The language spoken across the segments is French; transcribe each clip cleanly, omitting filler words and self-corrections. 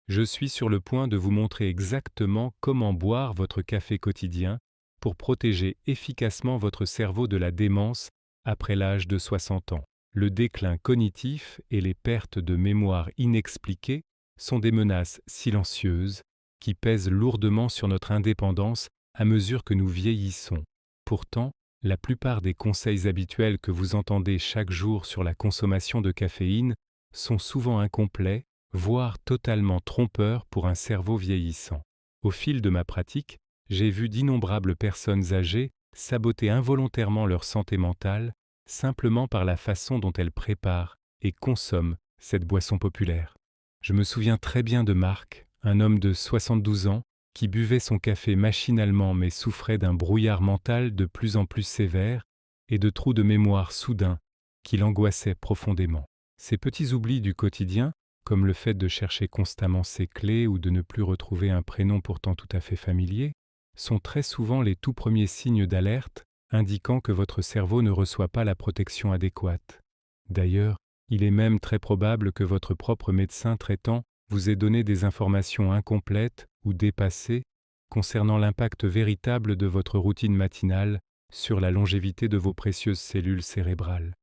Je suis sur le point de vous montrer exactement comment boire votre café quotidien pour protéger efficacement votre cerveau de la démence après l'âge de 60 ans. Le déclin cognitif et les pertes de mémoire inexpliquées sont des menaces silencieuses qui pèsent lourdement sur notre indépendance à mesure que nous vieillissons. Pourtant, la plupart des conseils habituels que vous entendez chaque jour sur la consommation de caféine sont souvent incomplets, voire totalement trompeurs pour un cerveau vieillissant. Au fil de ma pratique, j'ai vu d'innombrables personnes âgées saboter involontairement leur santé mentale simplement par la façon dont elles préparent et consomment cette boisson populaire. Je me souviens très bien de Marc, un homme de 72 ans, qui buvait son café machinalement mais souffrait d'un brouillard mental de plus en plus sévère et de trous de mémoire soudains qui l'angoissaient profondément. Ces petits oublis du quotidien, comme le fait de chercher constamment ses clés ou de ne plus retrouver un prénom pourtant tout à fait familier, sont très souvent les tout premiers signes d'alerte indiquant que votre cerveau ne reçoit pas la protection adéquate. D'ailleurs, il est même très probable que votre propre médecin traitant vous ait donné des informations incomplètes ou dépassées concernant l'impact véritable de votre routine matinale sur la longévité de vos précieuses cellules cérébrales.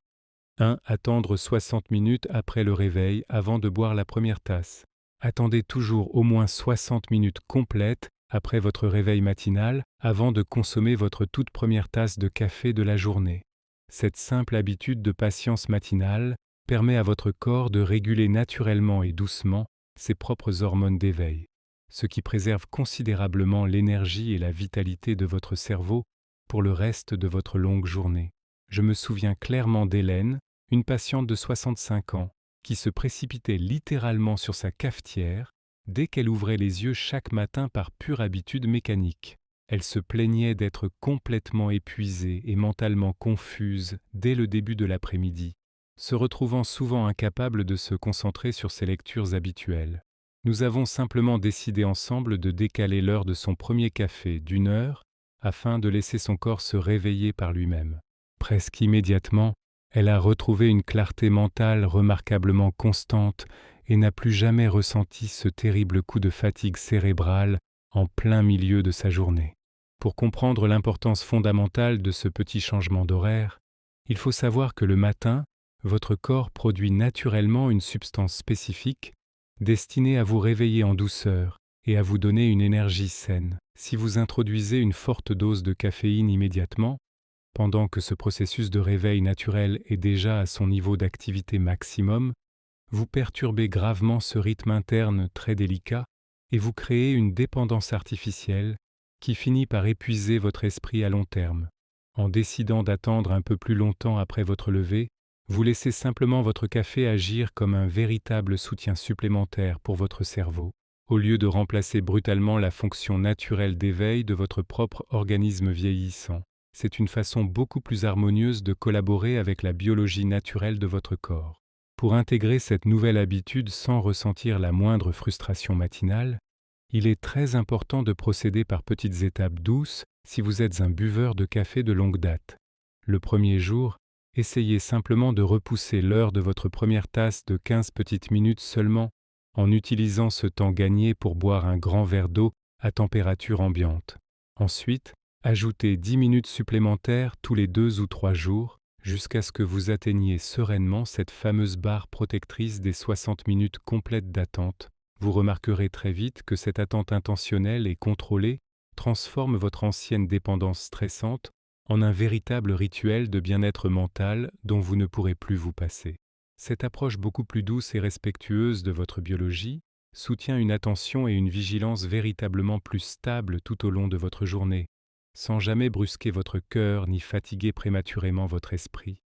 1. Attendre 60 minutes après le réveil avant de boire la première tasse. Attendez toujours au moins 60 minutes complètes après votre réveil matinal avant de consommer votre toute première tasse de café de la journée. Cette simple habitude de patience matinale permet à votre corps de réguler naturellement et doucement ses propres hormones d'éveil, ce qui préserve considérablement l'énergie et la vitalité de votre cerveau pour le reste de votre longue journée. Je me souviens clairement d'Hélène, une patiente de 65 ans, qui se précipitait littéralement sur sa cafetière dès qu'elle ouvrait les yeux chaque matin par pure habitude mécanique. Elle se plaignait d'être complètement épuisée et mentalement confuse dès le début de l'après-midi, se retrouvant souvent incapable de se concentrer sur ses lectures habituelles. Nous avons simplement décidé ensemble de décaler l'heure de son premier café d'1 heure afin de laisser son corps se réveiller par lui-même. Presque immédiatement, elle a retrouvé une clarté mentale remarquablement constante et n'a plus jamais ressenti ce terrible coup de fatigue cérébrale en plein milieu de sa journée. Pour comprendre l'importance fondamentale de ce petit changement d'horaire, il faut savoir que le matin, votre corps produit naturellement une substance spécifique destinée à vous réveiller en douceur et à vous donner une énergie saine. Si vous introduisez une forte dose de caféine immédiatement, pendant que ce processus de réveil naturel est déjà à son niveau d'activité maximum, vous perturbez gravement ce rythme interne très délicat et vous créez une dépendance artificielle qui finit par épuiser votre esprit à long terme. En décidant d'attendre un peu plus longtemps après votre lever, vous laissez simplement votre café agir comme un véritable soutien supplémentaire pour votre cerveau, au lieu de remplacer brutalement la fonction naturelle d'éveil de votre propre organisme vieillissant. C'est une façon beaucoup plus harmonieuse de collaborer avec la biologie naturelle de votre corps. Pour intégrer cette nouvelle habitude sans ressentir la moindre frustration matinale, il est très important de procéder par petites étapes douces si vous êtes un buveur de café de longue date. Le premier jour, essayez simplement de repousser l'heure de votre première tasse de 15 petites minutes seulement en utilisant ce temps gagné pour boire un grand verre d'eau à température ambiante. Ensuite, ajoutez 10 minutes supplémentaires tous les 2 ou 3 jours jusqu'à ce que vous atteigniez sereinement cette fameuse barre protectrice des 60 minutes complètes d'attente. Vous remarquerez très vite que cette attente intentionnelle et contrôlée transforme votre ancienne dépendance stressante en un véritable rituel de bien-être mental dont vous ne pourrez plus vous passer. Cette approche beaucoup plus douce et respectueuse de votre biologie soutient une attention et une vigilance véritablement plus stables tout au long de votre journée, sans jamais brusquer votre cœur ni fatiguer prématurément votre esprit.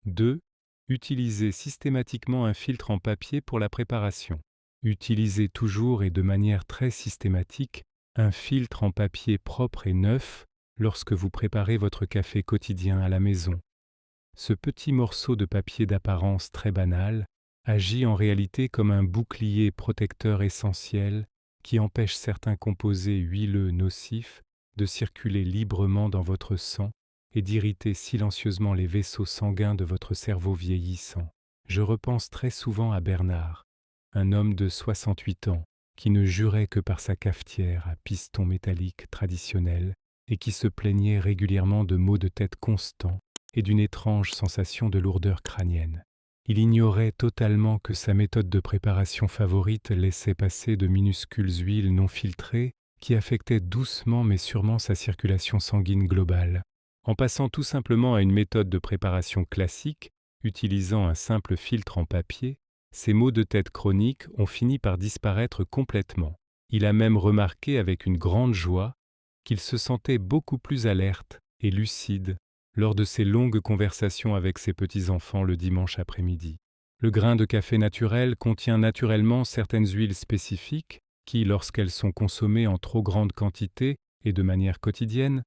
2. Utilisez systématiquement un filtre en papier pour la préparation. Utilisez toujours et de manière très systématique un filtre en papier propre et neuf lorsque vous préparez votre café quotidien à la maison. Ce petit morceau de papier d'apparence très banale agit en réalité comme un bouclier protecteur essentiel qui empêche certains composés huileux nocifs de circuler librement dans votre sang et d'irriter silencieusement les vaisseaux sanguins de votre cerveau vieillissant. Je repense très souvent à Bernard, un homme de 68 ans, qui ne jurait que par sa cafetière à piston métallique traditionnelle et qui se plaignait régulièrement de maux de tête constants et d'une étrange sensation de lourdeur crânienne. Il ignorait totalement que sa méthode de préparation favorite laissait passer de minuscules huiles non filtrées qui affectaient doucement mais sûrement sa circulation sanguine globale. En passant tout simplement à une méthode de préparation classique, utilisant un simple filtre en papier, ses maux de tête chroniques ont fini par disparaître complètement. Il a même remarqué avec une grande joie qu'il se sentait beaucoup plus alerte et lucide lors de ses longues conversations avec ses petits-enfants le dimanche après-midi. Le grain de café naturel contient naturellement certaines huiles spécifiques qui, lorsqu'elles sont consommées en trop grande quantité et de manière quotidienne,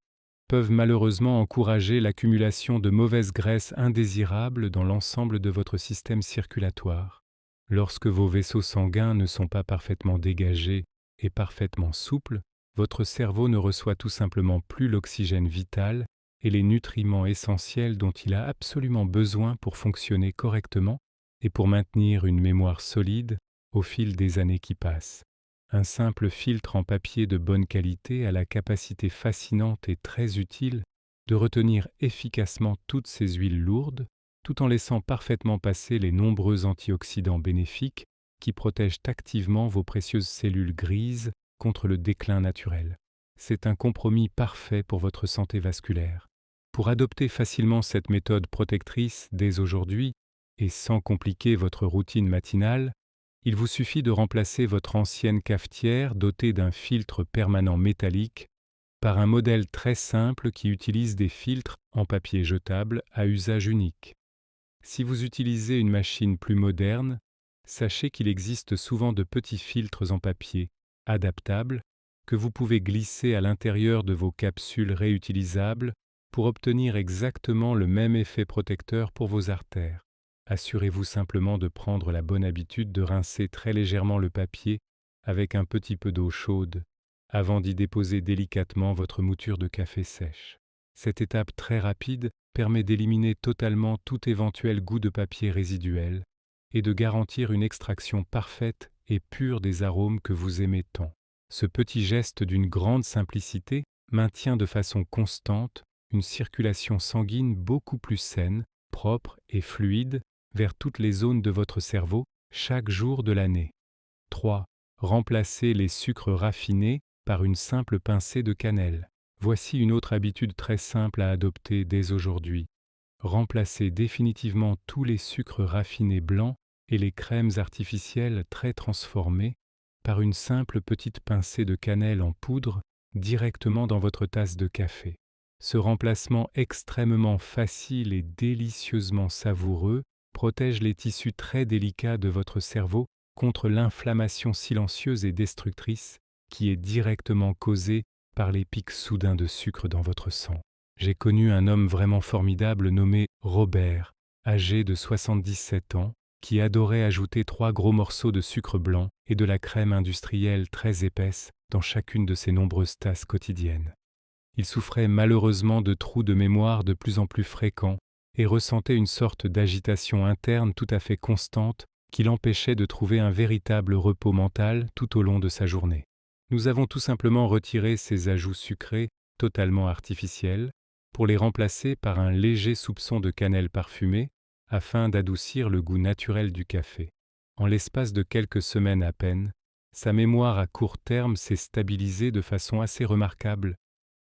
peuvent malheureusement encourager l'accumulation de mauvaises graisses indésirables dans l'ensemble de votre système circulatoire. Lorsque vos vaisseaux sanguins ne sont pas parfaitement dégagés et parfaitement souples, votre cerveau ne reçoit tout simplement plus l'oxygène vital et les nutriments essentiels dont il a absolument besoin pour fonctionner correctement et pour maintenir une mémoire solide au fil des années qui passent. Un simple filtre en papier de bonne qualité a la capacité fascinante et très utile de retenir efficacement toutes ces huiles lourdes, tout en laissant parfaitement passer les nombreux antioxydants bénéfiques qui protègent activement vos précieuses cellules grises contre le déclin naturel. C'est un compromis parfait pour votre santé vasculaire. Pour adopter facilement cette méthode protectrice dès aujourd'hui et sans compliquer votre routine matinale, il vous suffit de remplacer votre ancienne cafetière dotée d'un filtre permanent métallique par un modèle très simple qui utilise des filtres en papier jetable à usage unique. Si vous utilisez une machine plus moderne, sachez qu'il existe souvent de petits filtres en papier, adaptables, que vous pouvez glisser à l'intérieur de vos capsules réutilisables pour obtenir exactement le même effet protecteur pour vos artères. Assurez-vous simplement de prendre la bonne habitude de rincer très légèrement le papier avec un petit peu d'eau chaude avant d'y déposer délicatement votre mouture de café sèche. Cette étape très rapide permet d'éliminer totalement tout éventuel goût de papier résiduel et de garantir une extraction parfaite et pure des arômes que vous aimez tant. Ce petit geste d'une grande simplicité maintient de façon constante une circulation sanguine beaucoup plus saine, propre et fluide vers toutes les zones de votre cerveau chaque jour de l'année. 3. Remplacez les sucres raffinés par une simple pincée de cannelle. Voici une autre habitude très simple à adopter dès aujourd'hui. Remplacez définitivement tous les sucres raffinés blancs et les crèmes artificielles très transformées par une simple petite pincée de cannelle en poudre directement dans votre tasse de café. Ce remplacement extrêmement facile et délicieusement savoureux protège les tissus très délicats de votre cerveau contre l'inflammation silencieuse et destructrice qui est directement causée par les pics soudains de sucre dans votre sang. J'ai connu un homme vraiment formidable nommé Robert, âgé de 77 ans, qui adorait ajouter 3 gros morceaux de sucre blanc et de la crème industrielle très épaisse dans chacune de ses nombreuses tasses quotidiennes. Il souffrait malheureusement de trous de mémoire de plus en plus fréquents et ressentait une sorte d'agitation interne tout à fait constante qui l'empêchait de trouver un véritable repos mental tout au long de sa journée. Nous avons tout simplement retiré ces ajouts sucrés totalement artificiels pour les remplacer par un léger soupçon de cannelle parfumée afin d'adoucir le goût naturel du café. En l'espace de quelques semaines à peine, sa mémoire à court terme s'est stabilisée de façon assez remarquable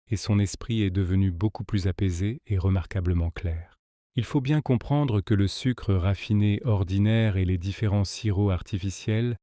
et son esprit est devenu beaucoup plus apaisé et remarquablement clair. Il faut bien comprendre que le sucre raffiné ordinaire et les différents sirops artificiels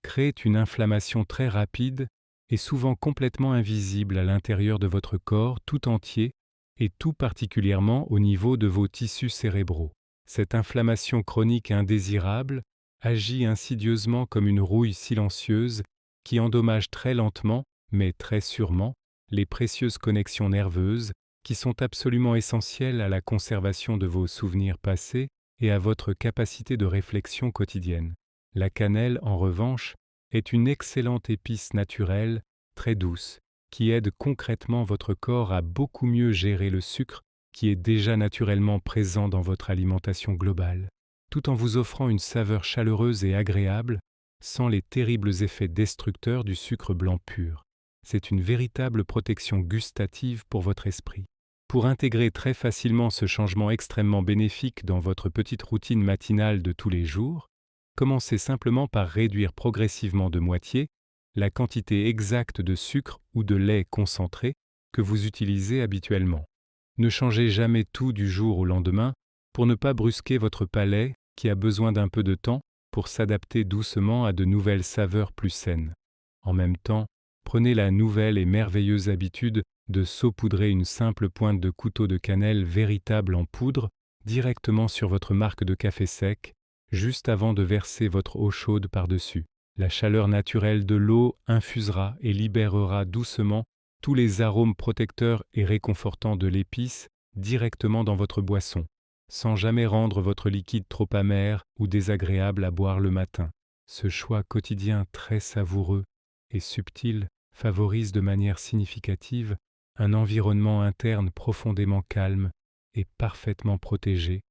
créent une inflammation très rapide et souvent complètement invisible à l'intérieur de votre corps tout entier et tout particulièrement au niveau de vos tissus cérébraux. Cette inflammation chronique indésirable agit insidieusement comme une rouille silencieuse qui endommage très lentement, mais très sûrement, les précieuses connexions nerveuses qui sont absolument essentielles à la conservation de vos souvenirs passés et à votre capacité de réflexion quotidienne. La cannelle, en revanche, est une excellente épice naturelle, très douce, qui aide concrètement votre corps à beaucoup mieux gérer le sucre qui est déjà naturellement présent dans votre alimentation globale, tout en vous offrant une saveur chaleureuse et agréable sans les terribles effets destructeurs du sucre blanc pur. C'est une véritable protection gustative pour votre esprit. Pour intégrer très facilement ce changement extrêmement bénéfique dans votre petite routine matinale de tous les jours, commencez simplement par réduire progressivement de moitié la quantité exacte de sucre ou de lait concentré que vous utilisez habituellement. Ne changez jamais tout du jour au lendemain pour ne pas brusquer votre palais qui a besoin d'un peu de temps pour s'adapter doucement à de nouvelles saveurs plus saines. En même temps, prenez la nouvelle et merveilleuse habitude de saupoudrer une simple pointe de couteau de cannelle véritable en poudre directement sur votre marque de café sec, juste avant de verser votre eau chaude par-dessus. La chaleur naturelle de l'eau infusera et libérera doucement tous les arômes protecteurs et réconfortants de l'épice directement dans votre boisson, sans jamais rendre votre liquide trop amer ou désagréable à boire le matin. Ce choix quotidien très savoureux et subtil favorise de manière significative un environnement interne profondément calme et parfaitement protégé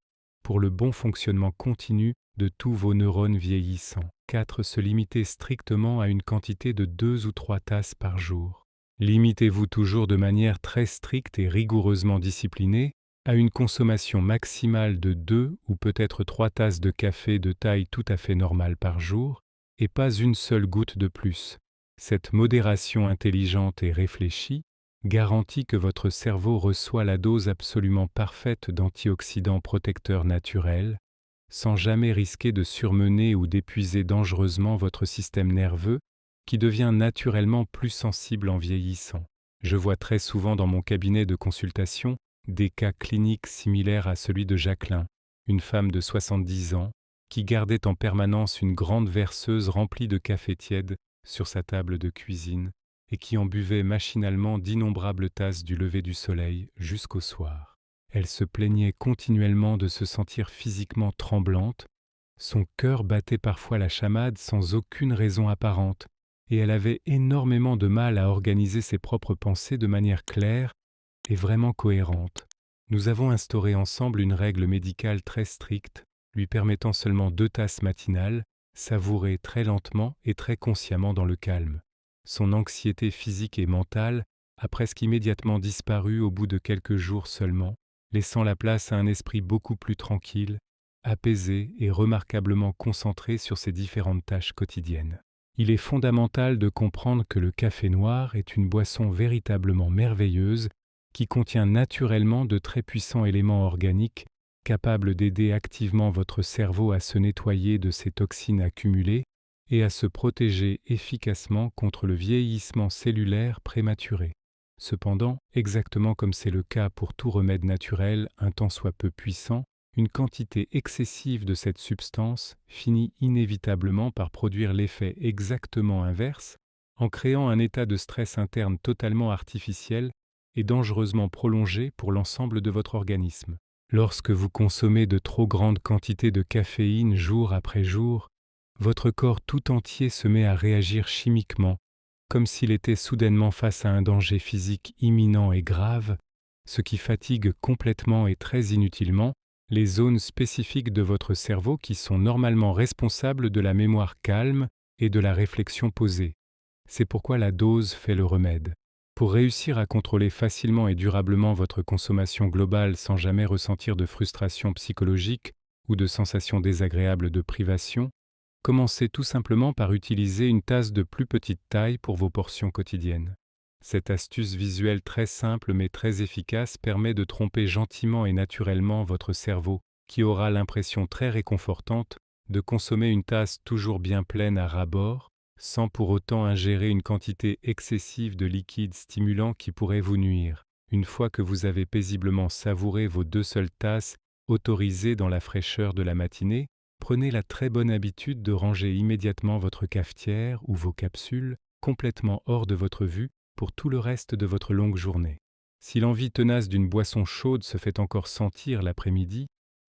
pour le bon fonctionnement continu de tous vos neurones vieillissants. 4. Se limiter strictement à une quantité de 2 ou 3 tasses par jour. Limitez-vous toujours de manière très stricte et rigoureusement disciplinée à une consommation maximale de 2 ou peut-être 3 tasses de café de taille tout à fait normale par jour et pas une seule goutte de plus. Cette modération intelligente et réfléchie garantit que votre cerveau reçoit la dose absolument parfaite d'antioxydants protecteurs naturels, sans jamais risquer de surmener ou d'épuiser dangereusement votre système nerveux, qui devient naturellement plus sensible en vieillissant. Je vois très souvent dans mon cabinet de consultation des cas cliniques similaires à celui de Jacqueline, une femme de 70 ans, qui gardait en permanence une grande verseuse remplie de café tiède sur sa table de cuisine, et qui en buvait machinalement d'innombrables tasses du lever du soleil jusqu'au soir. Elle se plaignait continuellement de se sentir physiquement tremblante, son cœur battait parfois la chamade sans aucune raison apparente, et elle avait énormément de mal à organiser ses propres pensées de manière claire et vraiment cohérente. Nous avons instauré ensemble une règle médicale très stricte, lui permettant seulement 2 tasses matinales, savourées très lentement et très consciemment dans le calme. Son anxiété physique et mentale a presque immédiatement disparu au bout de quelques jours seulement, laissant la place à un esprit beaucoup plus tranquille, apaisé et remarquablement concentré sur ses différentes tâches quotidiennes. Il est fondamental de comprendre que le café noir est une boisson véritablement merveilleuse qui contient naturellement de très puissants éléments organiques capables d'aider activement votre cerveau à se nettoyer de ses toxines accumulées et à se protéger efficacement contre le vieillissement cellulaire prématuré. Cependant, exactement comme c'est le cas pour tout remède naturel un tant soit peu puissant, une quantité excessive de cette substance finit inévitablement par produire l'effet exactement inverse, en créant un état de stress interne totalement artificiel et dangereusement prolongé pour l'ensemble de votre organisme. Lorsque vous consommez de trop grandes quantités de caféine jour après jour, votre corps tout entier se met à réagir chimiquement, comme s'il était soudainement face à un danger physique imminent et grave, ce qui fatigue complètement et très inutilement les zones spécifiques de votre cerveau qui sont normalement responsables de la mémoire calme et de la réflexion posée. C'est pourquoi la dose fait le remède. Pour réussir à contrôler facilement et durablement votre consommation globale sans jamais ressentir de frustration psychologique ou de sensation désagréable de privation, commencez tout simplement par utiliser une tasse de plus petite taille pour vos portions quotidiennes. Cette astuce visuelle très simple mais très efficace permet de tromper gentiment et naturellement votre cerveau, qui aura l'impression très réconfortante de consommer une tasse toujours bien pleine à ras-bord, sans pour autant ingérer une quantité excessive de liquide stimulant qui pourrait vous nuire. Une fois que vous avez paisiblement savouré vos 2 seules tasses autorisées dans la fraîcheur de la matinée, prenez la très bonne habitude de ranger immédiatement votre cafetière ou vos capsules complètement hors de votre vue pour tout le reste de votre longue journée. Si l'envie tenace d'une boisson chaude se fait encore sentir l'après-midi,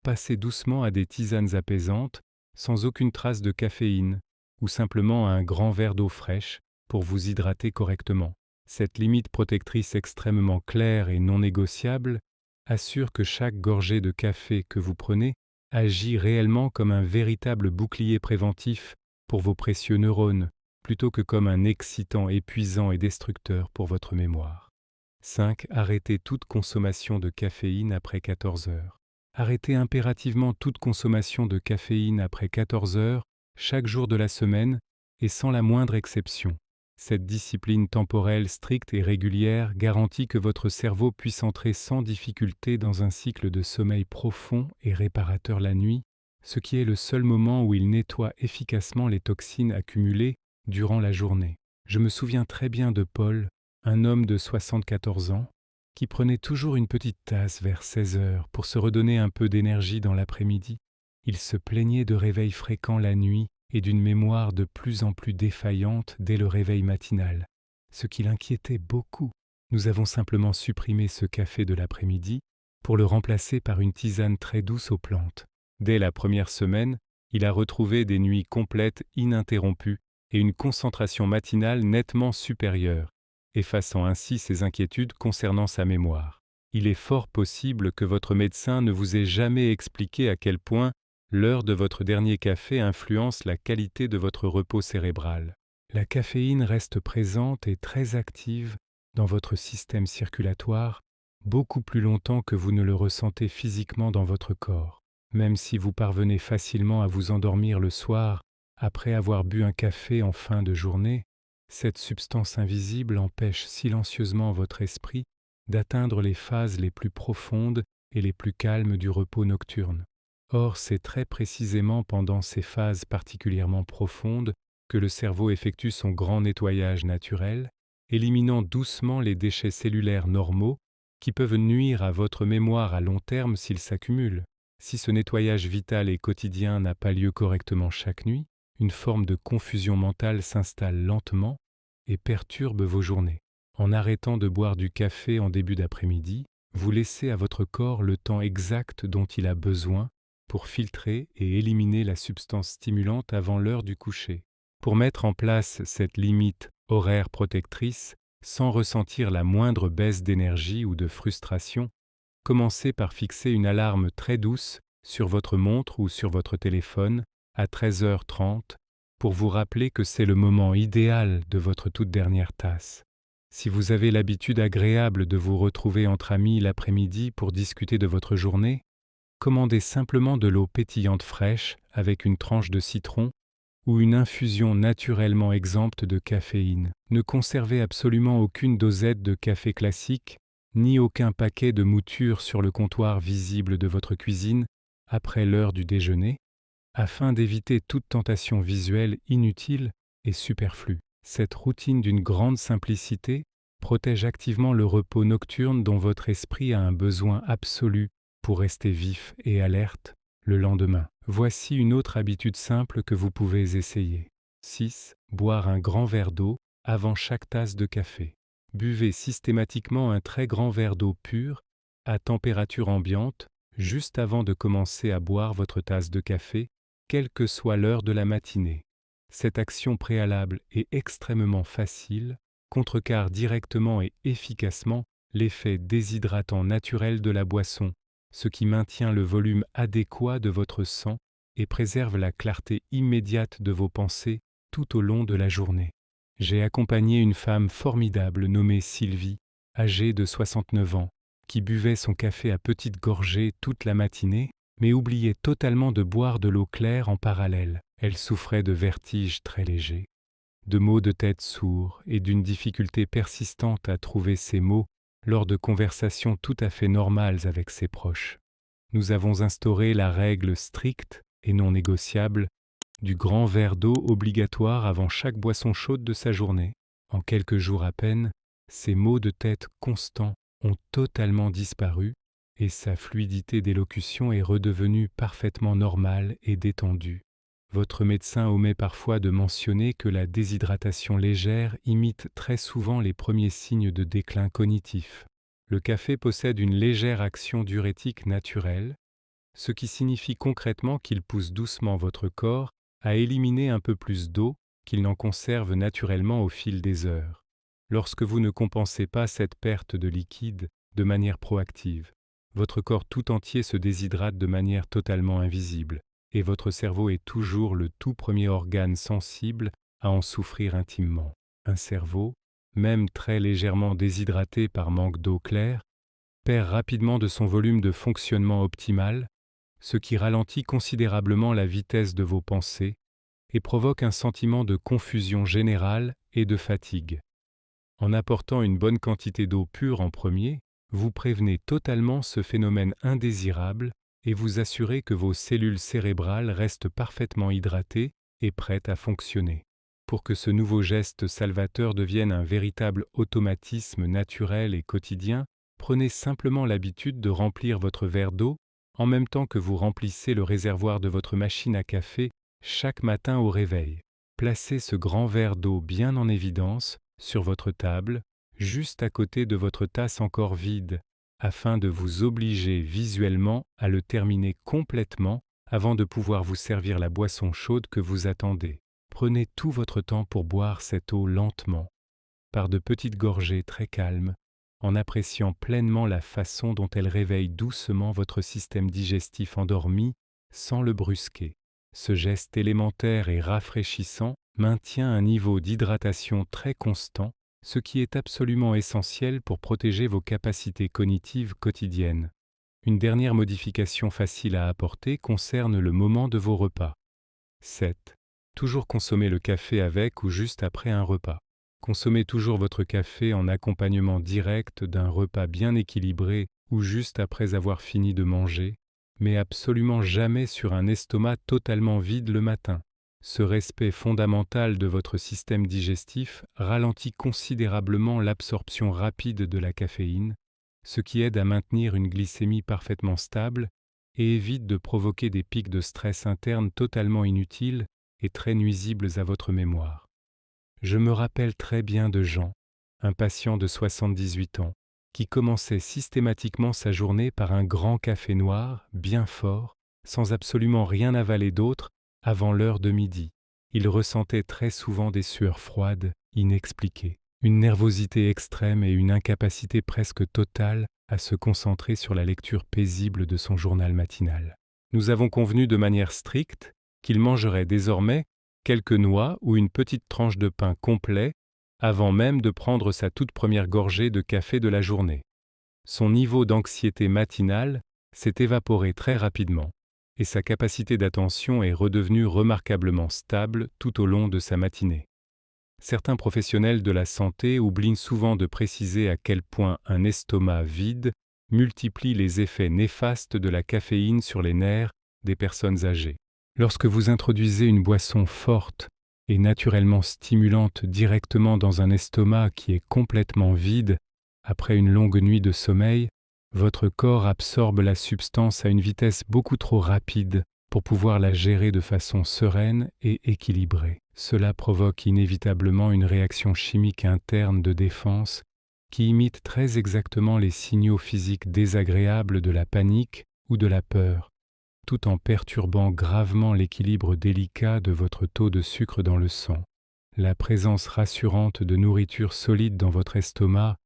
passez doucement à des tisanes apaisantes, sans aucune trace de caféine, ou simplement à un grand verre d'eau fraîche pour vous hydrater correctement. Cette limite protectrice extrêmement claire et non négociable assure que chaque gorgée de café que vous prenez agit réellement comme un véritable bouclier préventif pour vos précieux neurones, plutôt que comme un excitant épuisant et destructeur pour votre mémoire. 5. Arrêtez toute consommation de caféine après 14 heures. Arrêtez impérativement toute consommation de caféine après 14 heures, chaque jour de la semaine, et sans la moindre exception. Cette discipline temporelle stricte et régulière garantit que votre cerveau puisse entrer sans difficulté dans un cycle de sommeil profond et réparateur la nuit, ce qui est le seul moment où il nettoie efficacement les toxines accumulées durant la journée. Je me souviens très bien de Paul, un homme de 74 ans, qui prenait toujours une petite tasse vers 16 heures pour se redonner un peu d'énergie dans l'après-midi. Il se plaignait de réveils fréquents la nuit et d'une mémoire de plus en plus défaillante dès le réveil matinal, ce qui l'inquiétait beaucoup. Nous avons simplement supprimé ce café de l'après-midi pour le remplacer par une tisane très douce aux plantes. Dès la première semaine, il a retrouvé des nuits complètes ininterrompues et une concentration matinale nettement supérieure, effaçant ainsi ses inquiétudes concernant sa mémoire. Il est fort possible que votre médecin ne vous ait jamais expliqué à quel point l'heure de votre dernier café influence la qualité de votre repos cérébral. La caféine reste présente et très active dans votre système circulatoire beaucoup plus longtemps que vous ne le ressentez physiquement dans votre corps. Même si vous parvenez facilement à vous endormir le soir après avoir bu un café en fin de journée, cette substance invisible empêche silencieusement votre esprit d'atteindre les phases les plus profondes et les plus calmes du repos nocturne. Or, c'est très précisément pendant ces phases particulièrement profondes que le cerveau effectue son grand nettoyage naturel, éliminant doucement les déchets cellulaires normaux qui peuvent nuire à votre mémoire à long terme s'ils s'accumulent. Si ce nettoyage vital et quotidien n'a pas lieu correctement chaque nuit, une forme de confusion mentale s'installe lentement et perturbe vos journées. En arrêtant de boire du café en début d'après-midi, vous laissez à votre corps le temps exact dont il a besoin pour filtrer et éliminer la substance stimulante avant l'heure du coucher. Pour mettre en place cette limite horaire protectrice, sans ressentir la moindre baisse d'énergie ou de frustration, commencez par fixer une alarme très douce sur votre montre ou sur votre téléphone à 13h30 pour vous rappeler que c'est le moment idéal de votre toute dernière tasse. Si vous avez l'habitude agréable de vous retrouver entre amis l'après-midi pour discuter de votre journée, commandez simplement de l'eau pétillante fraîche avec une tranche de citron ou une infusion naturellement exempte de caféine. Ne conservez absolument aucune dosette de café classique, ni aucun paquet de mouture sur le comptoir visible de votre cuisine après l'heure du déjeuner, afin d'éviter toute tentation visuelle inutile et superflue. Cette routine d'une grande simplicité protège activement le repos nocturne dont votre esprit a un besoin absolu pour rester vif et alerte le lendemain. Voici une autre habitude simple que vous pouvez essayer. 6. Boire un grand verre d'eau avant chaque tasse de café. Buvez systématiquement un très grand verre d'eau pure, à température ambiante, juste avant de commencer à boire votre tasse de café, quelle que soit l'heure de la matinée. Cette action préalable est extrêmement facile, contrecarre directement et efficacement l'effet déshydratant naturel de la boisson, ce qui maintient le volume adéquat de votre sang et préserve la clarté immédiate de vos pensées tout au long de la journée. J'ai accompagné une femme formidable nommée Sylvie, âgée de 69 ans, qui buvait son café à petites gorgées toute la matinée, mais oubliait totalement de boire de l'eau claire en parallèle. Elle souffrait de vertiges très légers, de maux de tête sourds et d'une difficulté persistante à trouver ses mots lors de conversations tout à fait normales avec ses proches. Nous avons instauré la règle stricte et non négociable du grand verre d'eau obligatoire avant chaque boisson chaude de sa journée. En quelques jours à peine, ses maux de tête constants ont totalement disparu et sa fluidité d'élocution est redevenue parfaitement normale et détendue. Votre médecin omet parfois de mentionner que la déshydratation légère imite très souvent les premiers signes de déclin cognitif. Le café possède une légère action diurétique naturelle, ce qui signifie concrètement qu'il pousse doucement votre corps à éliminer un peu plus d'eau qu'il n'en conserve naturellement au fil des heures. Lorsque vous ne compensez pas cette perte de liquide de manière proactive, votre corps tout entier se déshydrate de manière totalement invisible. et votre cerveau est toujours le tout premier organe sensible à en souffrir intimement. Un cerveau, même très légèrement déshydraté par manque d'eau claire, perd rapidement de son volume de fonctionnement optimal, ce qui ralentit considérablement la vitesse de vos pensées et provoque un sentiment de confusion générale et de fatigue. En apportant une bonne quantité d'eau pure en premier, vous prévenez totalement ce phénomène indésirable et vous assurez que vos cellules cérébrales restent parfaitement hydratées et prêtes à fonctionner. Pour que ce nouveau geste salvateur devienne un véritable automatisme naturel et quotidien, prenez simplement l'habitude de remplir votre verre d'eau en même temps que vous remplissez le réservoir de votre machine à café chaque matin au réveil. Placez ce grand verre d'eau bien en évidence sur votre table, juste à côté de votre tasse encore vide, afin de vous obliger visuellement à le terminer complètement avant de pouvoir vous servir la boisson chaude que vous attendez. Prenez tout votre temps pour boire cette eau lentement, par de petites gorgées très calmes, en appréciant pleinement la façon dont elle réveille doucement votre système digestif endormi sans le brusquer. Ce geste élémentaire et rafraîchissant maintient un niveau d'hydratation très constant, ce qui est absolument essentiel pour protéger vos capacités cognitives quotidiennes. Une dernière modification facile à apporter concerne le moment de vos repas. 7. Toujours consommer le café avec ou juste après un repas. Consommez toujours votre café en accompagnement direct d'un repas bien équilibré ou juste après avoir fini de manger, mais absolument jamais sur un estomac totalement vide le matin. Ce respect fondamental de votre système digestif ralentit considérablement l'absorption rapide de la caféine, ce qui aide à maintenir une glycémie parfaitement stable et évite de provoquer des pics de stress interne totalement inutiles et très nuisibles à votre mémoire. Je me rappelle très bien de Jean, un patient de 78 ans, qui commençait systématiquement sa journée par un grand café noir, bien fort, sans absolument rien avaler d'autre avant l'heure de midi. Il ressentait très souvent des sueurs froides, inexpliquées, une nervosité extrême et une incapacité presque totale à se concentrer sur la lecture paisible de son journal matinal. Nous avons convenu de manière stricte qu'il mangerait désormais quelques noix ou une petite tranche de pain complet avant même de prendre sa toute première gorgée de café de la journée. Son niveau d'anxiété matinale s'est évaporé très rapidement et sa capacité d'attention est redevenue remarquablement stable tout au long de sa matinée. Certains professionnels de la santé oublient souvent de préciser à quel point un estomac vide multiplie les effets néfastes de la caféine sur les nerfs des personnes âgées. Lorsque vous introduisez une boisson forte et naturellement stimulante directement dans un estomac qui est complètement vide après une longue nuit de sommeil, votre corps absorbe la substance à une vitesse beaucoup trop rapide pour pouvoir la gérer de façon sereine et équilibrée. Cela provoque inévitablement une réaction chimique interne de défense qui imite très exactement les signaux physiques désagréables de la panique ou de la peur, tout en perturbant gravement l'équilibre délicat de votre taux de sucre dans le sang. La présence rassurante de nourriture solide dans votre estomac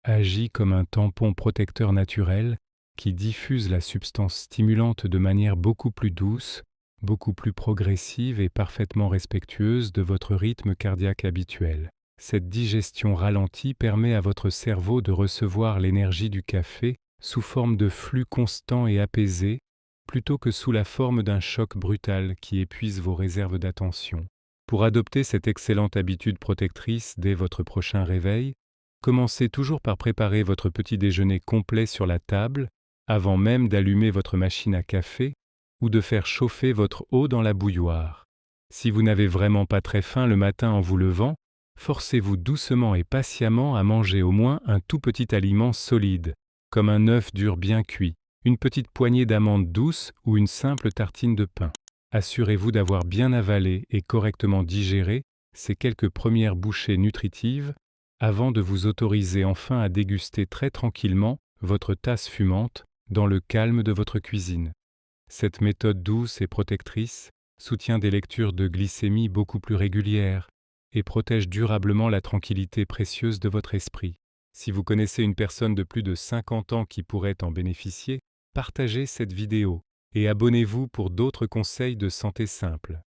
agit comme un tampon protecteur naturel qui diffuse la substance stimulante de manière beaucoup plus douce, beaucoup plus progressive et parfaitement respectueuse de votre rythme cardiaque habituel. Cette digestion ralentie permet à votre cerveau de recevoir l'énergie du café sous forme de flux constant et apaisé, plutôt que sous la forme d'un choc brutal qui épuise vos réserves d'attention. Pour adopter cette excellente habitude protectrice dès votre prochain réveil, commencez toujours par préparer votre petit déjeuner complet sur la table, avant même d'allumer votre machine à café ou de faire chauffer votre eau dans la bouilloire. Si vous n'avez vraiment pas très faim le matin en vous levant, forcez-vous doucement et patiemment à manger au moins un tout petit aliment solide, comme un œuf dur bien cuit, une petite poignée d'amandes douces ou une simple tartine de pain. Assurez-vous d'avoir bien avalé et correctement digéré ces quelques premières bouchées nutritives avant de vous autoriser enfin à déguster très tranquillement votre tasse fumante dans le calme de votre cuisine. Cette méthode douce et protectrice soutient des lectures de glycémie beaucoup plus régulières et protège durablement la tranquillité précieuse de votre esprit. Si vous connaissez une personne de plus de 50 ans qui pourrait en bénéficier, partagez cette vidéo et abonnez-vous pour d'autres conseils de santé simples.